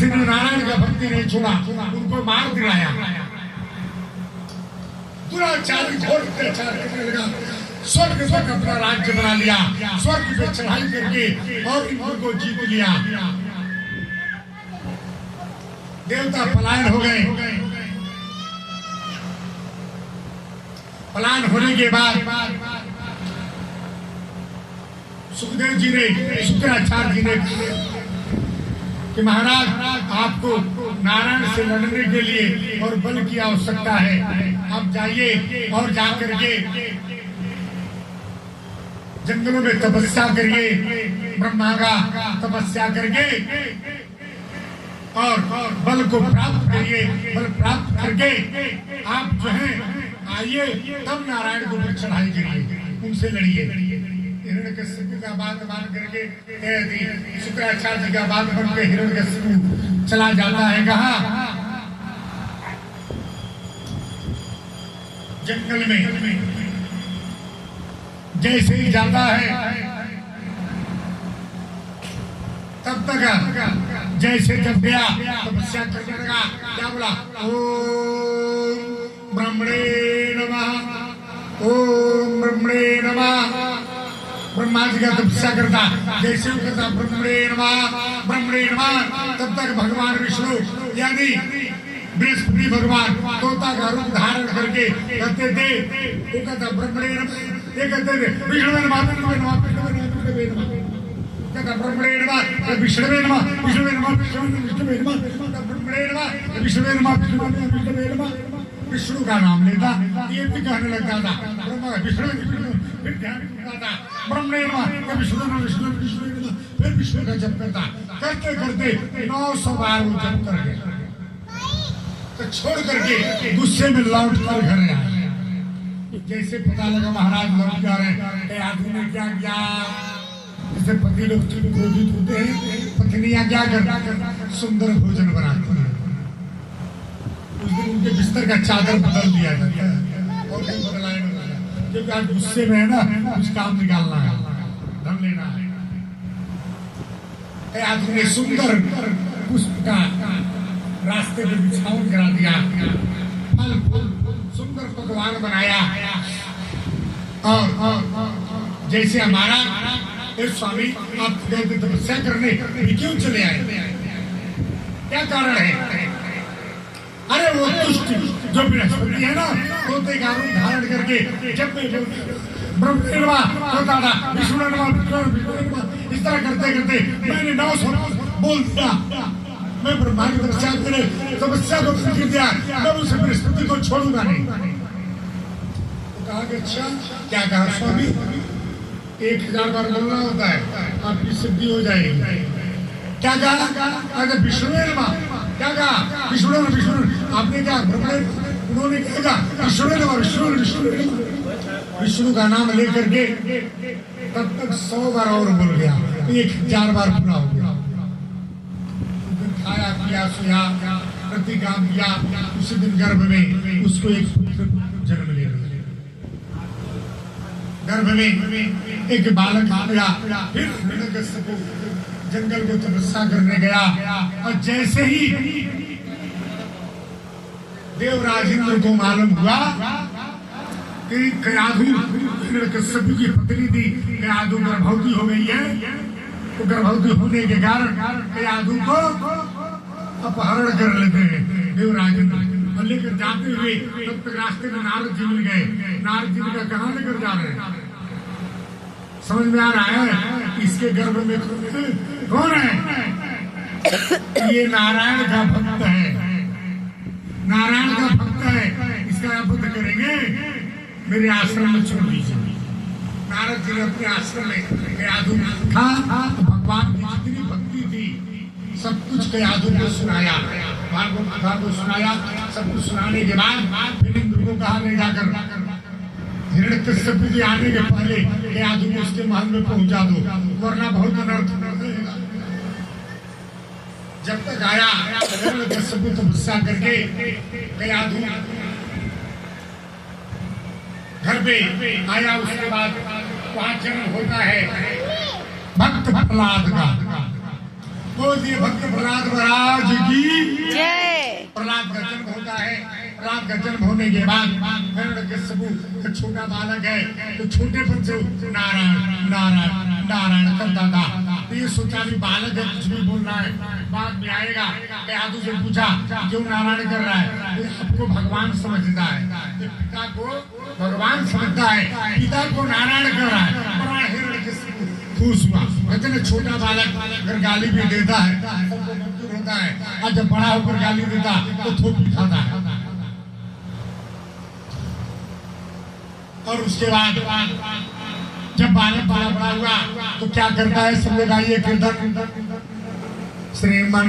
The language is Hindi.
दासी ने नारायण का भक्ति नहीं छोड़ा, उनको मार दिलाया। दुराचार घोर अत्याचार करने लगा, स्वर्ग तक अपना राज्य बना लिया, स्वर्ग पे चढ़ाई करके और इंद्र को जीत लिया। देवता पलायन हो गए। पलायन होने के बाद सुखदेव जी ने, शुक्राचार्य जी ने कि महाराज आपको नारायण से लड़ने के लिए और बल की आवश्यकता है, आप जाइए और जाकर के जंगलों में तपस्या करिए, ब्रह्मा का तपस्या करके और बल को प्राप्त करिए। बल प्राप्त करके आप जो है आइए, तब नारायण को चढ़ाई करिए, उनसे लड़िए। हिरण्यकशिपु का बात मान करके शुक्राचार्य जी का बात बन के हिरण्यकशिपु चला जाता है कहाँ? जंगल में। जैसे ही जाता है तब तक जैसे जब गया तपस्या करने लगा, क्या बोला? ओम ब्रह्मणे नमः, ओम ब्रह्मणे नमः। ब्रह्मा जी का तपस्या करता, जैसे वो करता ब्रह्मणे नमः, ब्रह्मणे नमः, तब तक भगवान विष्णु यानी बृहस्पति भगवान तोता का रूप धारण करके करते थे। वो कहता ब्रह्मणे नमः, ये कहते थे विष्णुवे नमः, विष्णुवे नमः, विष्णुवे नमः, कहता ब्रह्मणे नमः, विष्णुवे नमः, विष्णुवे नमः, विष्णुवे नमः, ब्रह्मणे नमः, विष्णुवे नमः, विष्णुवे नमः। विष्णु का नाम लेता, ये भी कहने लगता था ब्रह्मा विष्णु, फिर ध्यान करता था ब्रह्मणे नमः, विष्णु नमः, विष्णु विष्णु नमः, फिर विष्णु का जप करता। करते करते 900 बार वो जप कर गया, तो छोड़ करके गुस्से में लौट कर घर आए। जैसे पता लगा महाराज लौट जा रहे हैं, आदमी ने क्या किया? जैसे पति लोग क्रोधित होते हैं, पत्नियां क्या करती? सुंदर भोजन बनाती हैं। उस दिन उनके बिस्तर का चादर बदल दिया जाता है और फिर बदलाया नहीं जाता, क्योंकि आज गुस्से में है ना, कुछ काम निकालना है, धन लेना है। आदमी ने सुंदर पुष्प का रास्ते में बिछावन करा दिया, फल फूल सुंदर पकवान बनाया। और जैसे हमारा स्वामी आप गए तपस्या करने, क्यों चले आए? क्या कारण है? अरे वो दुष्ट जो बृहस्पति है ना, तोते का रूप धारण करके जब ब्रह्मणे नमः होता था, विष्णु नमः, इस तरह करते करते मैंने 900 बोल दिया। मैं ब्रह्मा की तपस्या को कर दिया, मैं उस बृहस्पति को छोड़ूंगा नहीं। तो कहा कि अच्छा क्या कहा स्वामी? 1000 बार बोलना होता है, आपकी सिद्धि हो जाएगी। क्या कहा? अगर विष्णु नमः, क्या कहा? विष्णु नमः, विष्णु। आपने क्या ब्रह्मणे, उन्होंने क्या कहा? विष्णु नमः, विष्णु विष्णु। विष्णु का नाम लेकर के तब तक 100 बार और बोल गया, 1000 बार पूरा हो गया। खाया पिया सोया, प्रतिकाम किया। उसी दिन गर्भ में उसको एक जन्म ले लिया। गर्भ में एक बालक आ गया। फिर हिरण्यकशिपु जंगल को तपस्या करने गया, और जैसे ही देवराज इंद्र को मालूम हुआ कि कयाधु हिरण्यकशिपु की पत्नी थी, कयाधु गर्भवती हो गई है, तो गर्भवती होने के कारण कयाधु को अपहरण कर लेते हैं देवराज इंद्र, और लेकर जाते हुए तब तक रास्ते में नारद जी मिल गए। नारद जी का कहाँ लेकर जा रहे हैं? समझ में आ रहा है? इसके गर्भ में कौन है? ये नारायण का भक्त है, नारायण का भक्त है। इसका आप बुद्ध करेंगे, मेरे आश्रम में छोड़ दीजिए। नारद जी ने अपने आश्रम में कयाधु था, भगवान की जितनी भक्ति थी सब कुछ कयाधु को सुनाया, भागवत कथा को सुनाया। सब कुछ सुनाने के बाद फिर इंद्र को कहा ले जाकर हिरण्यकशिपु के आने के पहले कयाधु को उसके महल में पहुंचा दो, वरना बहुत अनर्थ होगा। जब तक आया हिरण्यकशिपु तपस्या करके कयाधु घर पे आया, उसके बाद वहां जन्म होता है भक्त प्रहलाद का। तो ये भक्त प्रहलाद महाराज होता है। राम का जन्म होने के बाद हिरण्यकशिपु का छोटा बालक है, तो छोटे बच्चे नारायण नारायण नारायण करता था। तो ये सोचा भी बालक है, कुछ भी बोल रहा है, बाद में आएगा। यादव से पूछा क्यों नारायण कर रहा है, तो आपको भगवान समझता है, तो पिता को भगवान समझता है, पिता को नारायण कर रहा है। बड़ा हिरण्यकशिपु खुश हुआ। कहते हैं छोटा बालक अगर गाली भी देता है सबको मंजूर होता है, और जब बड़ा होकर गाली देता तो थोपी खाता है। और उसके बाद जब बालक बड़ा हुआ तो क्या करता है, सब लोग आइए कीर्तन श्रीमान